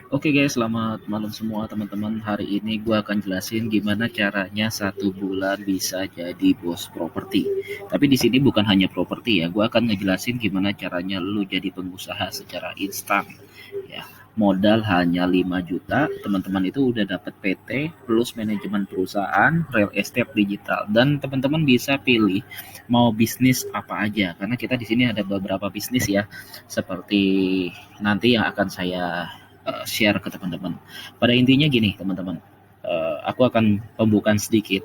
Oke guys, selamat malam semua teman-teman. Hari ini gue akan jelasin gimana caranya 1 bulan bisa jadi bos properti. Tapi di sini bukan hanya properti ya, gue akan ngejelasin gimana caranya lu jadi pengusaha secara instan. Ya, modal hanya 5 juta, teman-teman itu udah dapat PT plus manajemen perusahaan, real estate digital, dan teman-teman bisa pilih mau bisnis apa aja. Karena kita di sini ada beberapa bisnis ya, seperti nanti yang akan saya share ke teman-teman. Pada intinya gini teman-teman, aku akan pembukaan sedikit.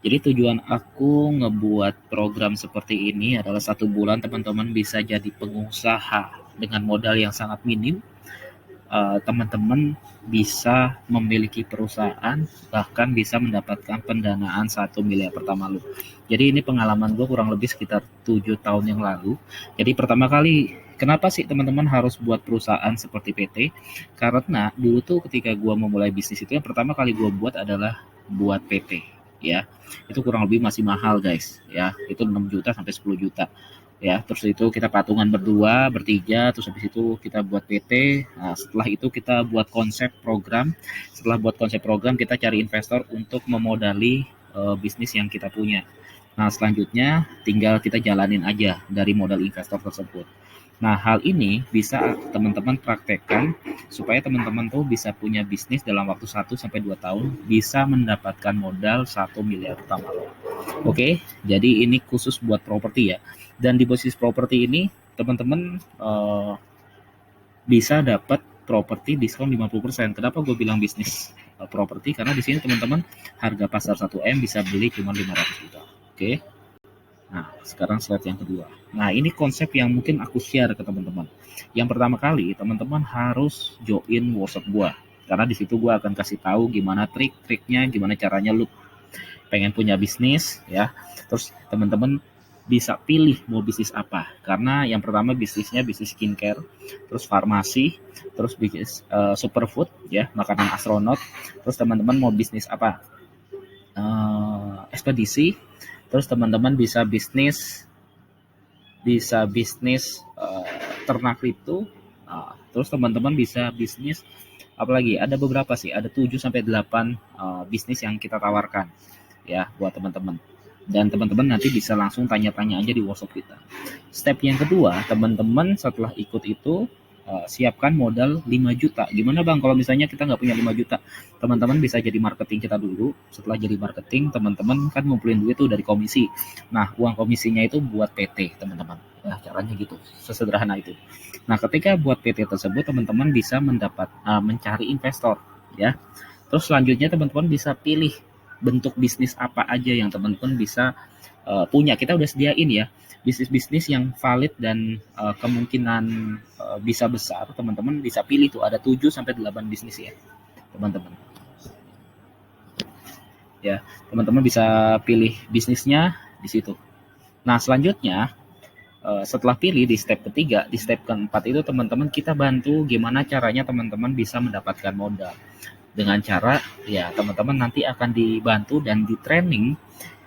Jadi tujuan aku ngebuat program seperti ini adalah 1 bulan teman-teman bisa jadi pengusaha dengan modal yang sangat minim. Teman-teman bisa memiliki perusahaan, bahkan bisa mendapatkan pendanaan 1 miliar pertama lu. Jadi ini pengalaman gue kurang lebih sekitar 7 tahun yang lalu. Jadi pertama kali, kenapa sih teman-teman harus buat perusahaan seperti PT? Karena dulu tuh ketika gue memulai bisnis itu yang pertama kali gue buat adalah buat PT, ya. Itu kurang lebih masih mahal guys, ya. Itu 6 juta sampai 10 juta. Ya, terus itu kita patungan berdua, bertiga, terus habis itu kita buat PT. Nah, setelah itu kita buat konsep program. Setelah buat konsep program, kita cari investor untuk memodali bisnis yang kita punya. Nah, selanjutnya tinggal kita jalanin aja dari modal investor tersebut. Nah, hal ini bisa teman-teman praktekkan supaya teman-teman tuh bisa punya bisnis dalam waktu 1 sampai 2 tahun, bisa mendapatkan modal 1 miliar pertama. Oke, jadi ini khusus buat properti ya. Dan di bisnis properti ini teman-teman bisa dapat properti diskon 50%. Kenapa gue bilang bisnis properti? Karena di sini teman-teman harga pasar 1M bisa beli cuma 500 juta. Oke. Nah, sekarang slide yang kedua. Nah, ini konsep yang mungkin aku share ke teman-teman. Yang pertama kali, teman-teman harus join workshop gua. Karena di situ gua akan kasih tahu gimana trik-triknya, gimana caranya lu pengen punya bisnis ya. Terus teman-teman bisa pilih mau bisnis apa. Karena yang pertama bisnisnya bisnis skincare, terus farmasi, terus bisnis superfood ya, makanan astronot. Terus teman-teman mau bisnis apa? Ekspedisi. Terus teman-teman bisa bisnis ternak kripto. Terus teman-teman bisa bisnis apalagi ada beberapa sih, ada 7 sampai 8 bisnis yang kita tawarkan ya buat teman-teman. Dan teman-teman nanti bisa langsung tanya-tanya aja di workshop kita. Step yang kedua, teman-teman setelah ikut itu siapkan modal 5 juta. Gimana Bang kalau misalnya kita nggak punya 5 juta? Teman-teman bisa jadi marketing kita dulu. Setelah jadi marketing, teman-teman kan ngumpulin duit tuh dari komisi. Nah, uang komisinya itu buat PT, teman-teman. Nah, caranya gitu, sesederhana itu. Nah, ketika buat PT tersebut, teman-teman bisa mencari investor, ya. Terus selanjutnya teman-teman bisa pilih bentuk bisnis apa aja yang teman-teman bisa punya. Kita udah sediain ya bisnis-bisnis yang valid dan kemungkinan bisa besar. Teman-teman bisa pilih tuh ada 7 sampai 8 bisnis ya, teman-teman. Ya, teman-teman bisa pilih bisnisnya di situ. Nah, selanjutnya setelah pilih di step ketiga, di step keempat itu teman-teman kita bantu gimana caranya teman-teman bisa mendapatkan modal. Dengan cara ya teman-teman nanti akan dibantu dan di training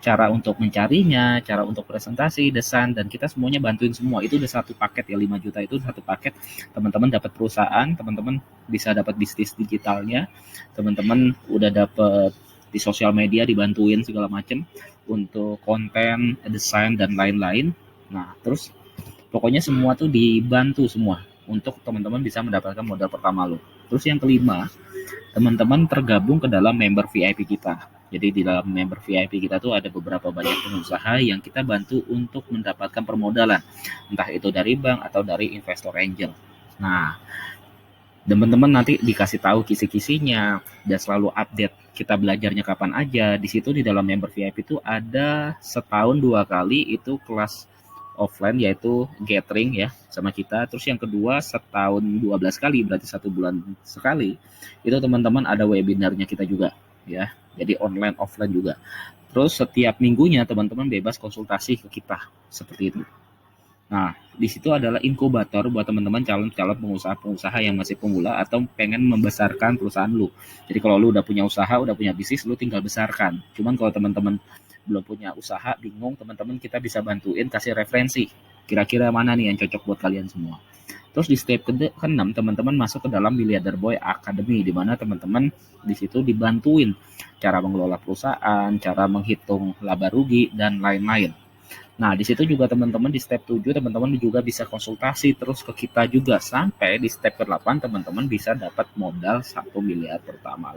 cara untuk mencarinya, cara untuk presentasi, desain, dan kita semuanya bantuin semua. Itu udah satu paket ya, 5 juta itu satu paket. Teman-teman dapat perusahaan, teman-teman bisa dapat bisnis digitalnya, teman-teman udah dapat di sosial media dibantuin segala macam untuk konten, desain, dan lain-lain. Nah, terus pokoknya semua tuh dibantu semua untuk teman-teman bisa mendapatkan modal pertama lo. Terus yang kelima, teman-teman tergabung ke dalam member VIP kita. Jadi di dalam member VIP kita tuh ada beberapa banyak pengusaha yang kita bantu untuk mendapatkan permodalan. Entah itu dari bank atau dari investor angel. Nah, teman-teman nanti dikasih tahu kisi-kisinya dan selalu update kita belajarnya kapan aja. Di situ di dalam member VIP itu ada setahun 2 kali itu kelas offline yaitu gathering ya sama kita. Terus yang kedua setahun 12 kali berarti 1 bulan sekali. Itu teman-teman ada webinarnya kita juga ya. Jadi online offline juga. Terus setiap minggunya teman-teman bebas konsultasi ke kita seperti itu. Nah, di situ adalah inkubator buat teman-teman calon-calon pengusaha-pengusaha yang masih pemula atau pengen membesarkan perusahaan lu. Jadi kalau lu udah punya usaha, udah punya bisnis, lu tinggal besarkan. Cuman kalau teman-teman belum punya usaha, bingung, teman-teman kita bisa bantuin kasih referensi. Kira-kira mana nih yang cocok buat kalian semua. Terus di step ke-6 teman-teman masuk ke dalam Miliarder Boy Academy, di mana teman-teman di situ dibantuin cara mengelola perusahaan, cara menghitung laba rugi dan lain-lain. Nah, di situ juga teman-teman di step 7 teman-teman juga bisa konsultasi terus ke kita juga sampai di step ke-8 teman-teman bisa dapat modal 1 miliar pertama.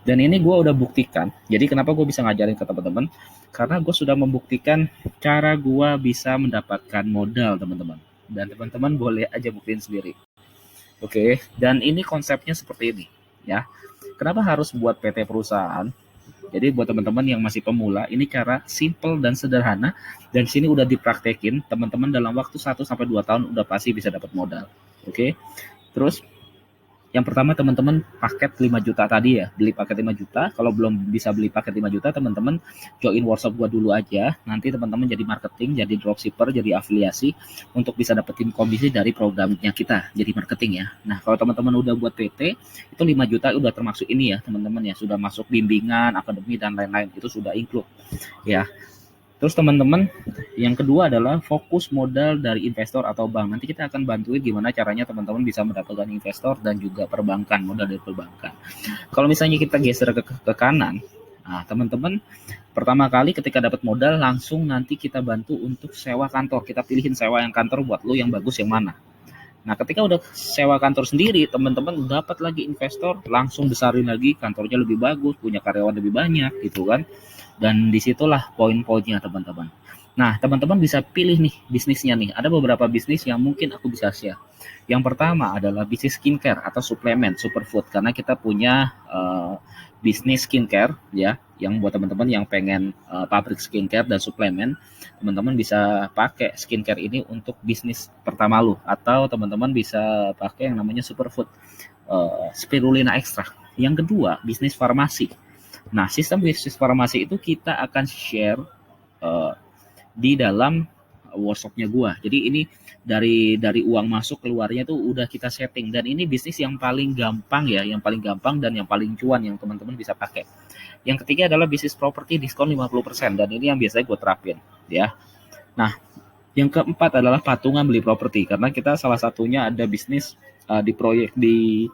Dan ini gue udah buktikan. Jadi kenapa gue bisa ngajarin ke teman-teman? Karena gue sudah membuktikan cara gue bisa mendapatkan modal, teman-teman. Dan teman-teman boleh aja buktiin sendiri. Oke, dan ini konsepnya seperti ini, ya. Kenapa harus buat PT perusahaan? Jadi buat teman-teman yang masih pemula, ini cara simple dan sederhana, dan sini udah dipraktekin, teman-teman dalam waktu 1 sampai 2 tahun udah pasti bisa dapat modal. Oke. Terus yang pertama teman-teman paket 5 juta tadi ya, beli paket 5 juta. Kalau belum bisa beli paket 5 juta, teman-teman join workshop gua dulu aja. Nanti teman-teman jadi marketing, jadi dropshipper, jadi afiliasi untuk bisa dapetin komisi dari programnya kita, jadi marketing ya. Nah, kalau teman-teman udah buat PT, itu 5 juta udah termasuk ini ya, teman-teman ya, sudah masuk bimbingan, akademi dan lain-lain, itu sudah include ya. Terus teman-teman, yang kedua adalah fokus modal dari investor atau bank. Nanti kita akan bantuin gimana caranya teman-teman bisa mendapatkan investor dan juga perbankan, modal dari perbankan. Kalau misalnya kita geser ke kanan, nah teman-teman pertama kali ketika dapat modal langsung nanti kita bantu untuk sewa kantor. Kita pilihin sewa yang kantor buat lo yang bagus yang mana. Nah, ketika udah sewa kantor sendiri, teman-teman dapat lagi investor, langsung besarin lagi kantornya lebih bagus, punya karyawan lebih banyak gitu kan. Dan disitulah poin-poinnya teman-teman. Nah, teman-teman bisa pilih nih bisnisnya nih. Ada beberapa bisnis yang mungkin aku bisa share. Yang pertama adalah bisnis skincare atau suplemen, superfood. Karena kita punya bisnis skincare ya, yang buat teman-teman yang pengen pabrik skincare dan suplemen, teman-teman bisa pakai skincare ini untuk bisnis pertama lu. Atau teman-teman bisa pakai yang namanya superfood, spirulina extract. Yang kedua, bisnis farmasi. Nah, sistem bisnis farmasi itu kita akan share di dalam workshopnya gua. Jadi ini dari uang masuk keluarnya tuh udah kita setting, dan ini bisnis yang paling gampang ya, yang paling gampang dan yang paling cuan yang teman-teman bisa pakai. Yang ketiga adalah bisnis properti diskon 50%, dan ini yang biasanya gue terapin ya. Nah, yang keempat adalah patungan beli properti, karena kita salah satunya ada bisnis di proyek di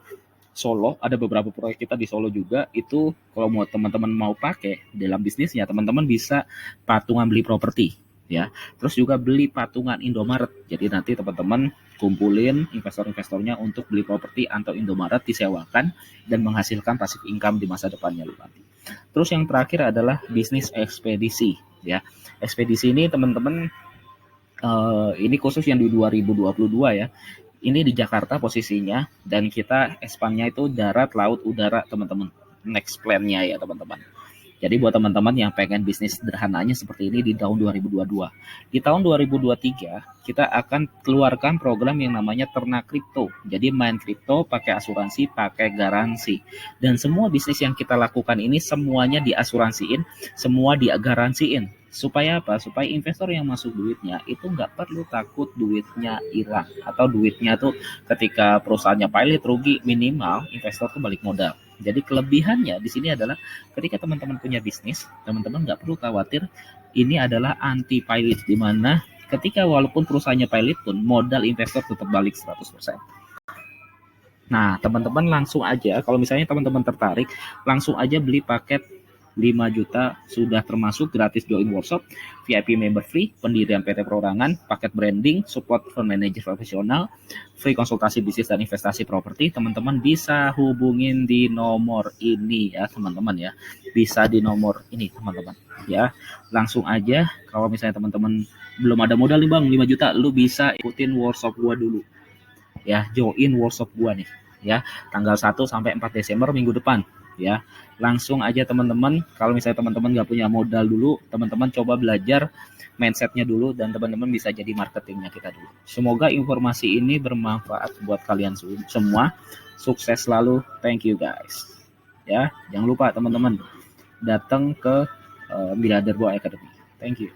Solo, ada beberapa proyek kita di Solo juga. Itu kalau mau teman-teman mau pakai dalam bisnisnya, teman-teman bisa patungan beli properti ya. Terus juga beli patungan Indomaret. Jadi nanti teman-teman kumpulin investor-investornya untuk beli properti atau Indomaret, disewakan dan menghasilkan passive income di masa depannya nanti. Terus yang terakhir adalah bisnis ekspedisi ya. Ekspedisi ini teman-teman ini khusus yang di 2022 ya. Ini di Jakarta posisinya, dan kita expand-nya itu darat, laut, udara teman-teman. Next plan-nya ya teman-teman. Jadi buat teman-teman yang pengen bisnis sederhananya seperti ini di tahun 2022. Di tahun 2023 kita akan keluarkan program yang namanya ternak kripto. Jadi main kripto pakai asuransi, pakai garansi. Dan semua bisnis yang kita lakukan ini semuanya diasuransiin, semua digaransiin. Supaya apa? Supaya investor yang masuk duitnya itu nggak perlu takut duitnya hilang, atau duitnya tuh ketika perusahaannya pilot rugi, minimal investor tuh balik modal. Jadi kelebihannya di sini adalah ketika teman-teman punya bisnis, teman-teman nggak perlu khawatir. Ini adalah anti pilot, di mana ketika walaupun perusahaannya pilot pun modal investor tetap balik 100%. Nah, teman-teman langsung aja, kalau misalnya teman-teman tertarik, langsung aja beli paket 5 juta, sudah termasuk gratis join workshop, VIP member free, pendirian PT Perorangan, paket branding, support fund manager profesional, free konsultasi bisnis dan investasi properti. Teman-teman bisa hubungin di nomor ini ya teman-teman ya. Bisa di nomor ini teman-teman ya. Langsung aja, kalau misalnya teman-teman belum ada modal nih Bang, 5 juta, lu bisa ikutin workshop gua dulu. Ya, join workshop gua nih ya, tanggal 1 sampai 4 Desember minggu depan. Ya, langsung aja teman-teman. Kalau misalnya teman-teman nggak punya modal dulu, teman-teman coba belajar mindsetnya dulu, dan teman-teman bisa jadi marketingnya kita dulu. Semoga informasi ini bermanfaat buat kalian semua. Sukses selalu. Thank you guys. Ya, jangan lupa teman-teman datang ke Miliarder Boy Academy. Thank you.